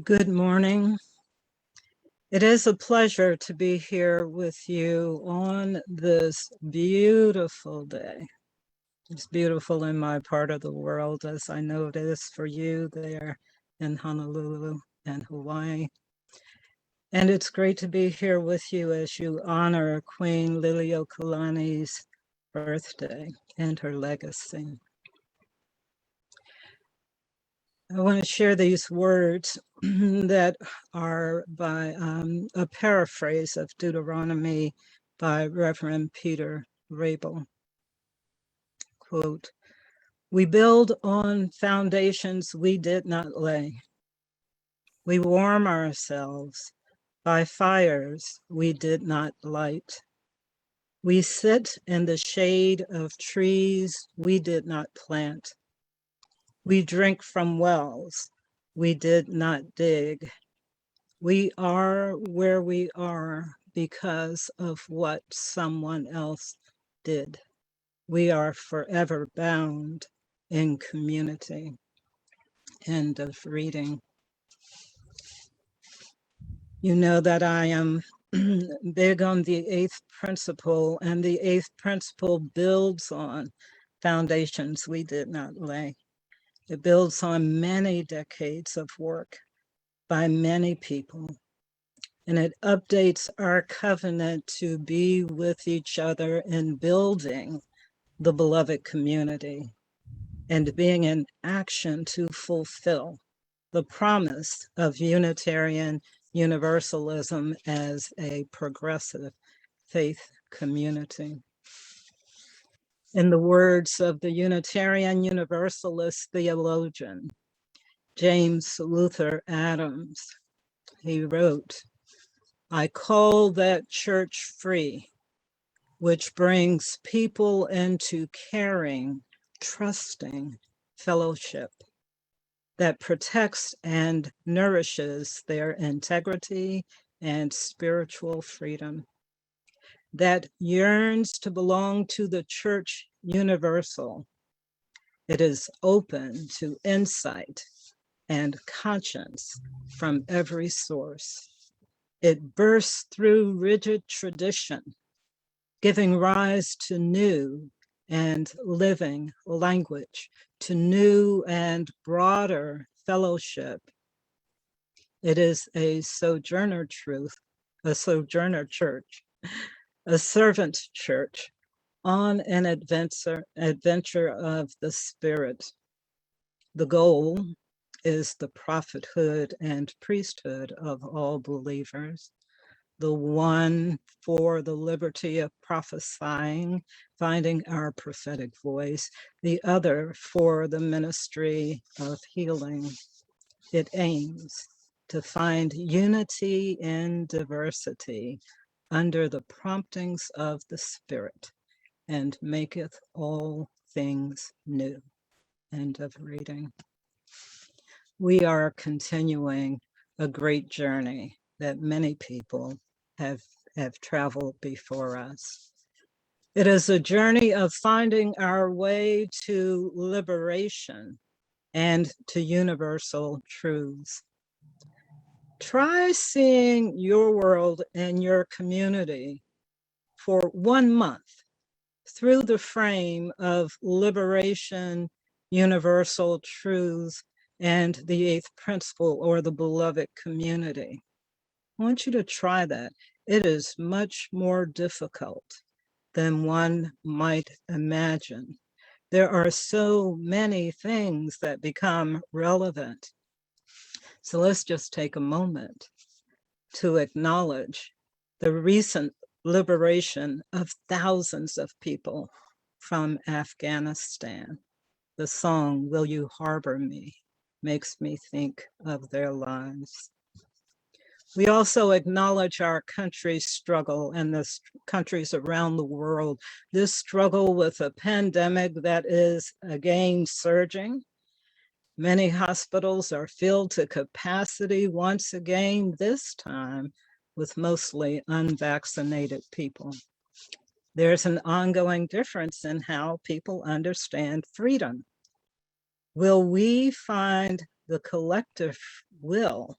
Good morning. It is a pleasure to be here with you on this beautiful day. It's beautiful in my part of the world, as I know it is for you there in Honolulu and Hawaii. And it's great to be here with you as you honor Queen Lili'uokalani's birthday and her legacy. I want to share these words that are by a paraphrase of Deuteronomy by Reverend Peter Rabel. Quote, "We build on foundations we did not lay. We warm ourselves by fires we did not light. We sit in the shade of trees we did not plant. We drink from wells we did not dig. We are where we are because of what someone else did. We are forever bound in community." End of reading. You know that I am big on the eighth principle, and the eighth principle builds on foundations we did not lay. It builds on many decades of work by many people, and it updates our covenant to be with each other in building the beloved community and being in action to fulfill the promise of Unitarian Universalism as a progressive faith community. In the words of the Unitarian Universalist theologian, James Luther Adams, he wrote, "I call that church free, which brings people into caring, trusting fellowship that protects and nourishes their integrity and spiritual freedom, that yearns to belong to the church universal. It is open to insight and conscience from every source. It bursts through rigid tradition, giving rise to new and living language, to new and broader fellowship. It is a sojourner truth, a sojourner church, a servant church on an adventure of the Spirit. The goal is the prophethood and priesthood of all believers, the one for the liberty of prophesying, finding our prophetic voice, the other for the ministry of healing. It aims to find unity in diversity under the promptings of the Spirit, and maketh all things new." End of reading. We are continuing a great journey that many people have traveled before us. It is a journey of finding our way to liberation and to universal truths. Try seeing your world and your community for 1 month through the frame of liberation, universal truths, and the eighth principle, or the beloved community. I want you to try that. It is much more difficult than one might imagine. There are so many things that become relevant. So let's just take a moment to acknowledge the recent liberation of thousands of people from Afghanistan. The song, "Will You Harbor Me?" makes me think of their lives. We also acknowledge our country's struggle and the countries around the world, this struggle with a pandemic that is again surging. Many hospitals are filled to capacity once again, this time with mostly unvaccinated people. There's an ongoing difference in how people understand freedom. Will we find the collective will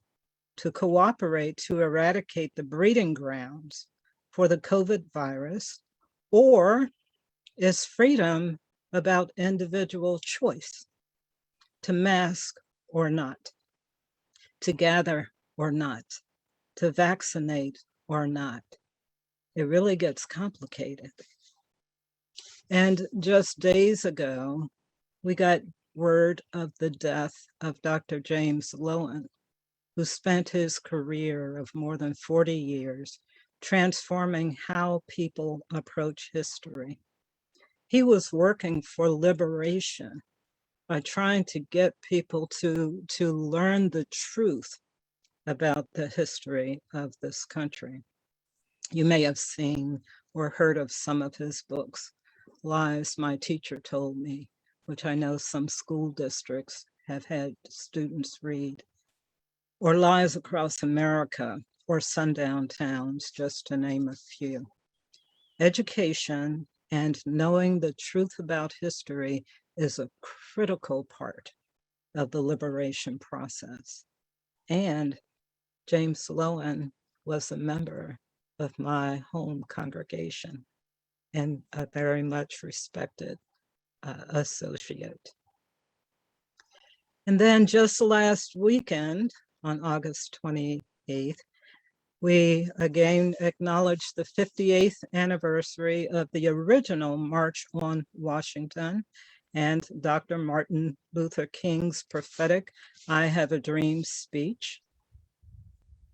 to cooperate to eradicate the breeding grounds for the COVID virus? Or is freedom about individual choice to mask or not, to gather or not, to vaccinate or not? It really gets complicated. And just days ago, we got word of the death of Dr. James Loewen, who spent his career of more than 40 years transforming how people approach history. He was working for liberation by trying to get people to learn the truth about the history of this country. You may have seen or heard of some of his books, Lies My Teacher Told Me, which I know some school districts have had students read, or Lies Across America, or Sundown Towns, just to name a few. Education and knowing the truth about history is a critical part of the liberation process. And James Loewen was a member of my home congregation and a very much respected associate. And then just last weekend, on August 28th, we again acknowledged the 58th anniversary of the original March on Washington and Dr. Martin Luther King's prophetic I Have a Dream speech.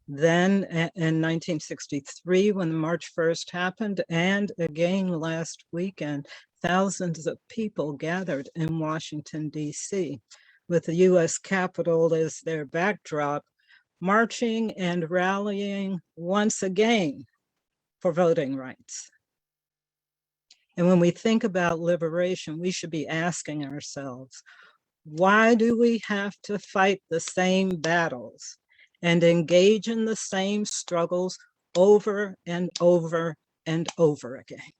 Then in 1963, when the March 1st happened, and again last weekend, thousands of people gathered in Washington, D.C., with the U.S. Capitol as their backdrop, marching and rallying once again for voting rights. And when we think about liberation, we should be asking ourselves, why do we have to fight the same battles and engage in the same struggles over and over and over again?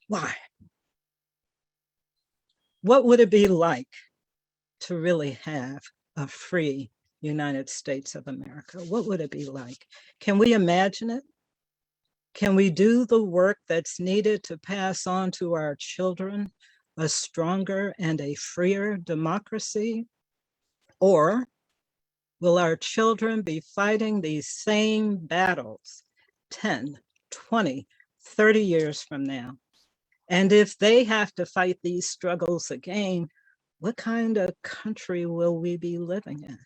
Why? What would it be like to really have a free United States of America? What would it be like? Can we imagine it? Can we do the work that's needed to pass on to our children a stronger and a freer democracy? Or will our children be fighting these same battles 10, 20, 30 years from now? And if they have to fight these struggles again, what kind of country will we be living in?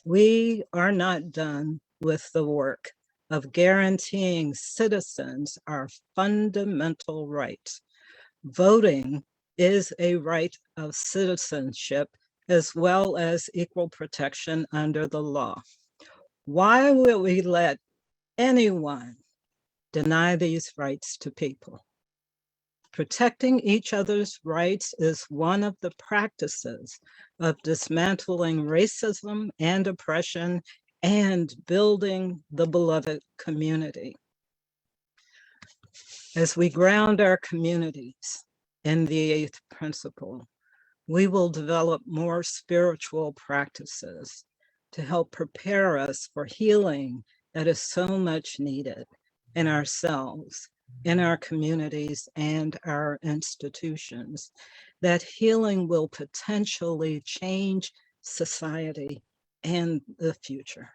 We are not done with the work of guaranteeing citizens our fundamental rights. Voting is a right of citizenship as well as equal protection under the law. Why will we let anyone deny these rights to people? Protecting each other's rights is one of the practices of dismantling racism and oppression and building the beloved community. As we ground our communities in the eighth principle, we will develop more spiritual practices to help prepare us for healing that is so much needed in ourselves, in our communities, and our institutions. That healing will potentially change society and the future.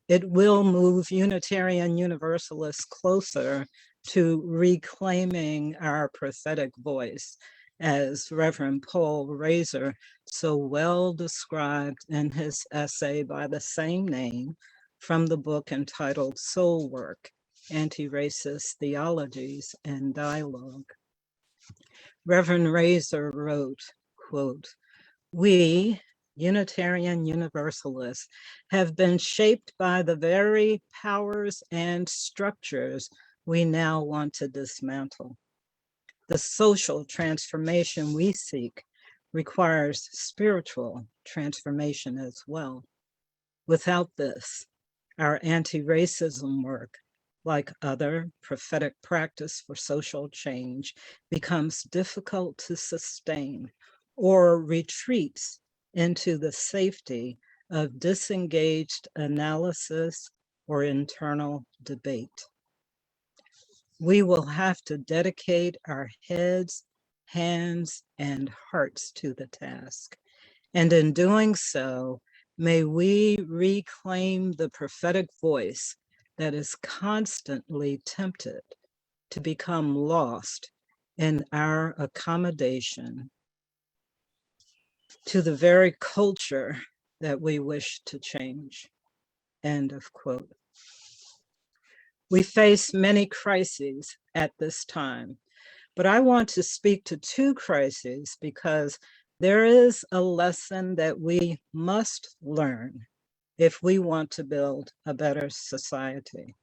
It will move Unitarian Universalists closer to reclaiming our prophetic voice, as Reverend Paul Razor so well described in his essay by the same name from the book entitled Soul Work, Anti-Racist Theologies and Dialogue. Reverend Razor wrote, quote, "We, Unitarian Universalists, have been shaped by the very powers and structures we now want to dismantle. The social transformation we seek requires spiritual transformation as well. Without this, our anti-racism work, like other prophetic practice for social change, becomes difficult to sustain or retreats into the safety of disengaged analysis or internal debate. We will have to dedicate our heads, hands, and hearts to the task. And in doing so, may we reclaim the prophetic voice that is constantly tempted to become lost in our accommodation to the very culture that we wish to change. End of quote. We face many crises at this time, but I want to speak to two crises because there is a lesson that we must learn if we want to build a better society.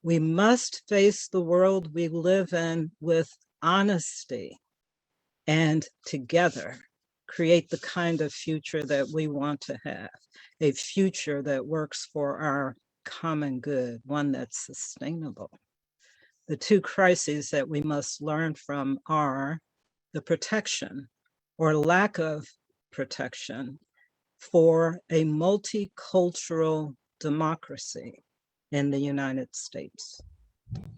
We must face the world we live in with honesty and together create the kind of future that we want to have, a future that works for our common good, one that's sustainable. The two crises that we must learn from are the protection or lack of protection for a multicultural democracy in the United States.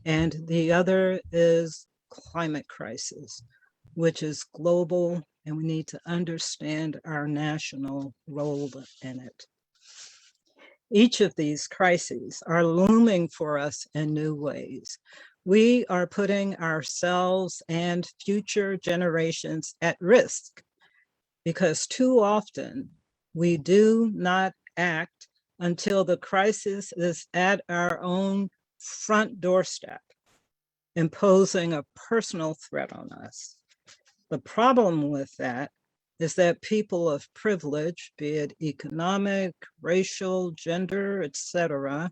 And the other is climate crisis, which is global, and we need to understand our national role in it. Each of these crises are looming for us in new ways. We are putting ourselves and future generations at risk because too often we do not act until the crisis is at our own front doorstep, imposing a personal threat on us. The problem with that is that people of privilege, be it economic, racial, gender, etc.,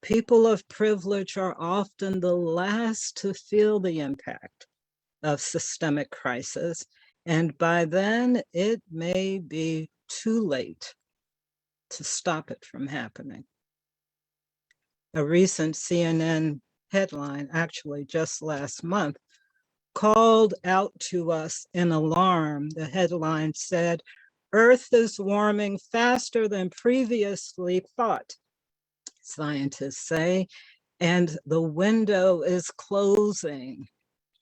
people of privilege are often the last to feel the impact of systemic crisis, and by then it may be too late to stop it from happening. A recent CNN headline, actually just last month, called out to us in alarm. The headline said, "Earth is warming faster than previously thought," scientists say, and the window is closing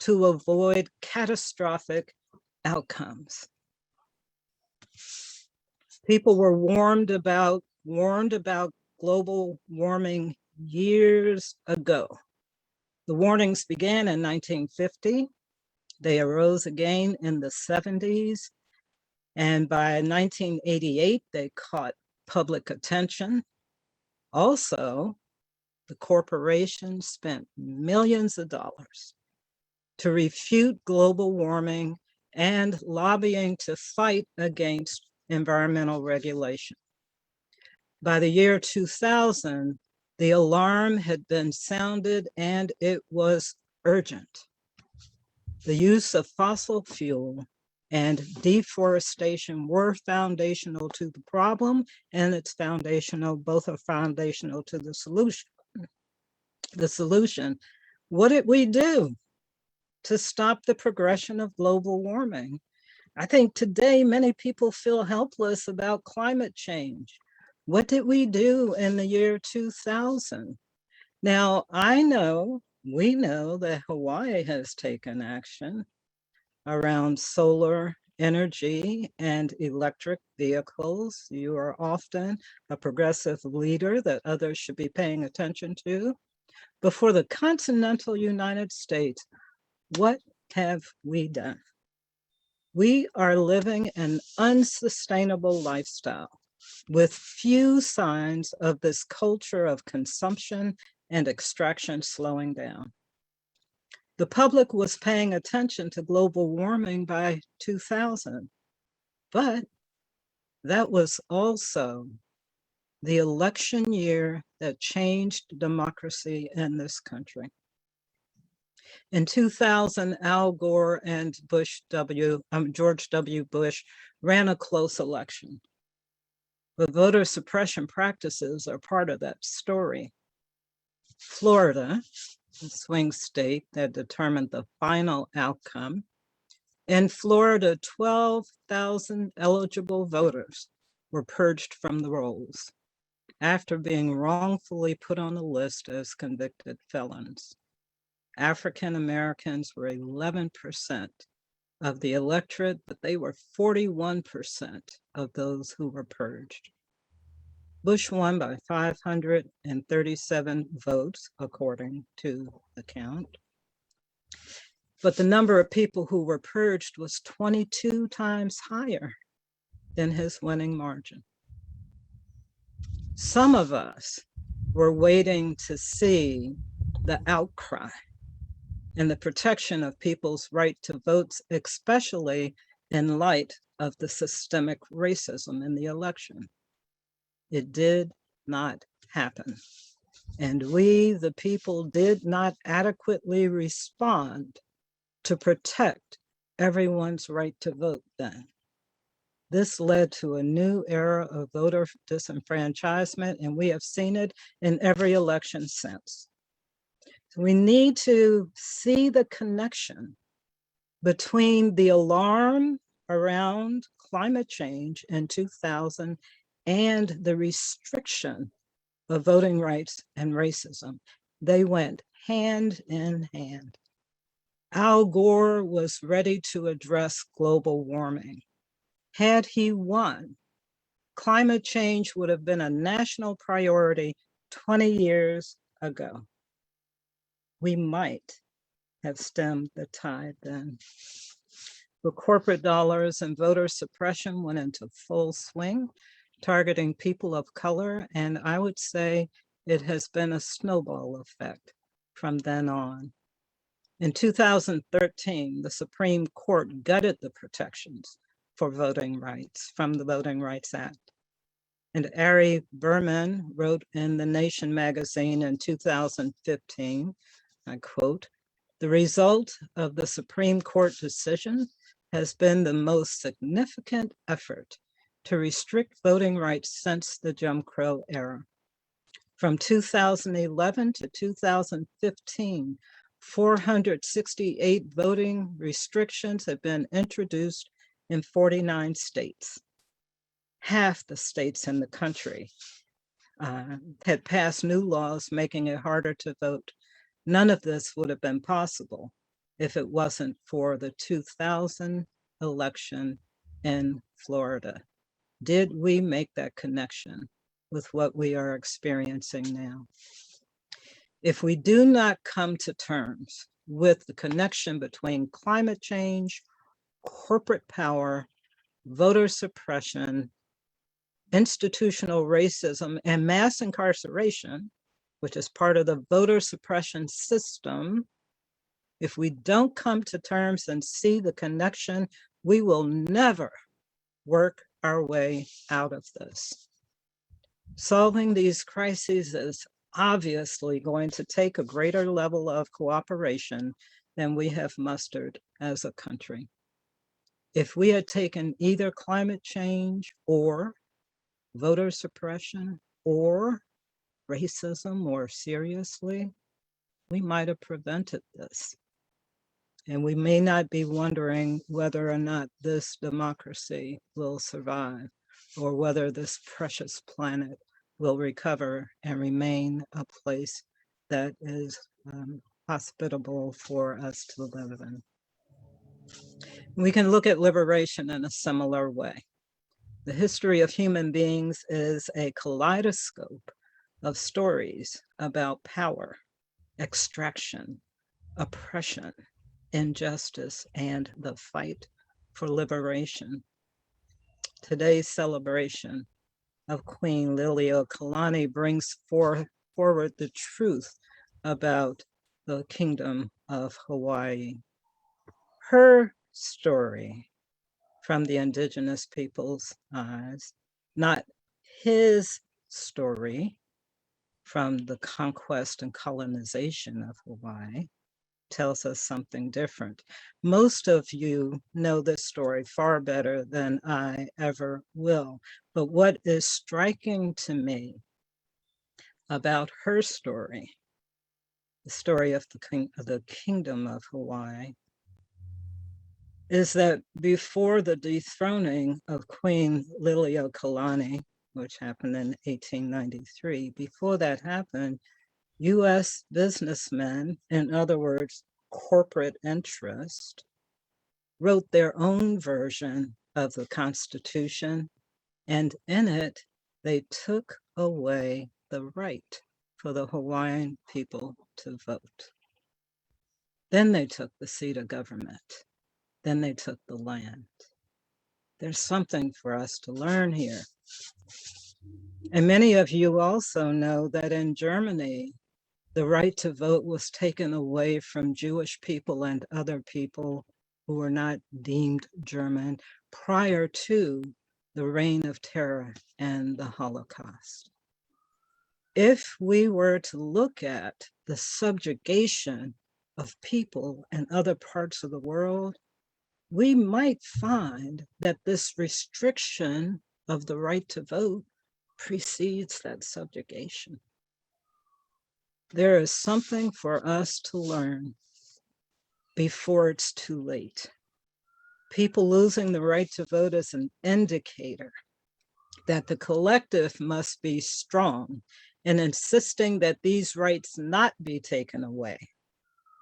to avoid catastrophic outcomes. People were warned about global warming years ago. The warnings began in 1950. They arose again in the 70s. And by 1988, they caught public attention. Also, the corporations spent millions of dollars to refute global warming and lobbying to fight against environmental regulation. By the year 2000, the alarm had been sounded and it was urgent. The use of fossil fuel and deforestation were foundational to the problem, and both are foundational to the solution. The solution, what did we do to stop the progression of global warming? I think today many people feel helpless about climate change. What did we do in the year 2000? Now, we know that Hawaii has taken action around solar energy and electric vehicles. You are often a progressive leader that others should be paying attention to. But for the continental United States, what have we done? We are living an unsustainable lifestyle with few signs of this culture of consumption and extraction slowing down. The public was paying attention to global warming by 2000, but that was also the election year that changed democracy in this country. In 2000, Al Gore and George W. Bush ran a close election. But voter suppression practices are part of that story. Florida, the swing state that determined the final outcome, in Florida, 12,000 eligible voters were purged from the rolls after being wrongfully put on a list as convicted felons. African Americans were 11% of the electorate, but they were 41% of those who were purged. Bush won by 537 votes, according to the count. But the number of people who were purged was 22 times higher than his winning margin. Some of us were waiting to see the outcry and the protection of people's right to vote, especially in light of the systemic racism in the election. It did not happen. And we, the people, did not adequately respond to protect everyone's right to vote then. This led to a new era of voter disenfranchisement, and we have seen it in every election since. So we need to see the connection between the alarm around climate change in 2000 and the restriction of voting rights and racism. They went hand in hand. Al Gore was ready to address global warming. Had he won, climate change would have been a national priority 20 years ago. We might have stemmed the tide then. The corporate dollars and voter suppression went into full swing, targeting people of color, and I would say it has been a snowball effect from then on. In 2013, the Supreme Court gutted the protections for voting rights from the Voting Rights Act. And Ari Berman wrote in The Nation magazine in 2015, I quote, "The result of the Supreme Court decision has been the most significant effort to restrict voting rights since the Jim Crow era. From 2011 to 2015, 468 voting restrictions have been introduced in 49 states. Half the states in the country had passed new laws making it harder to vote. None of this would have been possible if it wasn't for the 2000 election in Florida. Did we make that connection with what we are experiencing now? If we do not come to terms with the connection between climate change, corporate power, voter suppression, institutional racism, and mass incarceration, which is part of the voter suppression system, if we don't come to terms and see the connection, we will never work our way out of this. Solving these crises is obviously going to take a greater level of cooperation than we have mustered as a country. If we had taken either climate change or voter suppression or racism more seriously, we might have prevented this. And we may not be wondering whether or not this democracy will survive or whether this precious planet will recover and remain a place that is hospitable for us to live in. We can look at liberation in a similar way. The history of human beings is a kaleidoscope of stories about power, extraction, oppression, injustice, and the fight for liberation. Today's celebration of Queen Lili'uokalani brings forward the truth about the Kingdom of Hawaii. Her story from the indigenous people's eyes, not his story from the conquest and colonization of Hawaii, tells us something different. Most of you know this story far better than I ever will. But what is striking to me about her story, the story of the Kingdom of Hawaii, is that before the dethroning of Queen Lili'uokalani, which happened in 1893, before that happened, US businessmen, in other words, corporate interest, wrote their own version of the Constitution, and in it, they took away the right for the Hawaiian people to vote. Then they took the seat of government. Then they took the land. There's something for us to learn here. And many of you also know that in Germany, the right to vote was taken away from Jewish people and other people who were not deemed German prior to the reign of terror and the Holocaust. If we were to look at the subjugation of people in other parts of the world, we might find that this restriction of the right to vote precedes that subjugation. There is something for us to learn before it's too late. People losing the right to vote is an indicator that the collective must be strong in insisting that these rights not be taken away.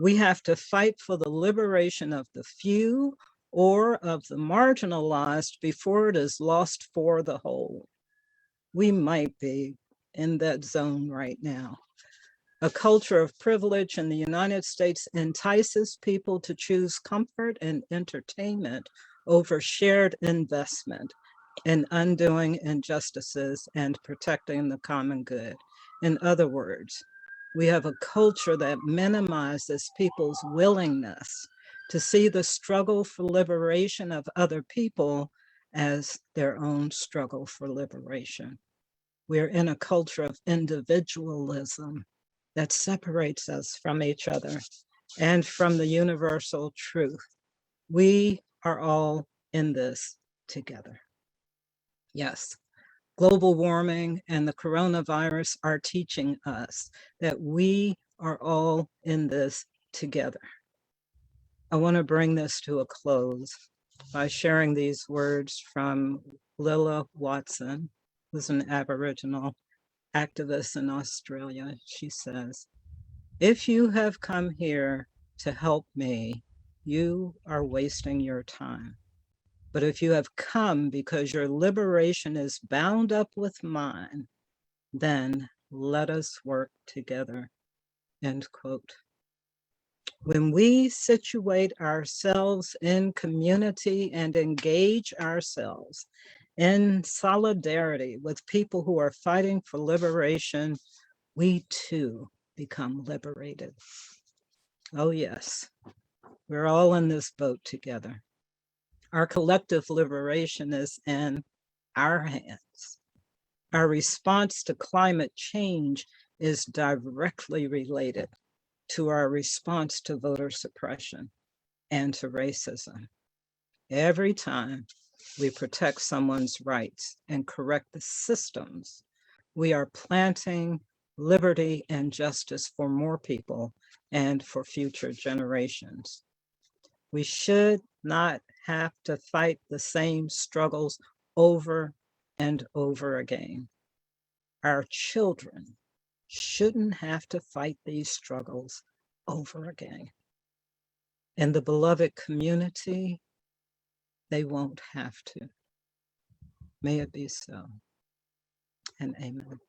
We have to fight for the liberation of the few or of the marginalized before it is lost for the whole. We might be in that zone right now. A culture of privilege in the United States entices people to choose comfort and entertainment over shared investment in undoing injustices and protecting the common good. In other words, we have a culture that minimizes people's willingness to see the struggle for liberation of other people as their own struggle for liberation. We're in a culture of individualism that separates us from each other and from the universal truth. We are all in this together. Yes, global warming and the coronavirus are teaching us that we are all in this together. I want to bring this to a close by sharing these words from Lilla Watson, who's an Aboriginal activist in Australia. She says, "If you have come here to help me, you are wasting your time. But if you have come because your liberation is bound up with mine, then let us work together." End quote. When we situate ourselves in community and engage ourselves in solidarity with people who are fighting for liberation, we too become liberated. Oh, yes, we're all in this boat together. Our collective liberation is in our hands. Our response to climate change is directly related to our response to voter suppression and to racism. Every time we protect someone's rights and correct the systems, we are planting liberty and justice for more people and for future generations. We should not have to fight the same struggles over and over again. Our children shouldn't have to fight these struggles over again. In the beloved community, they won't have to. May it be so, and amen.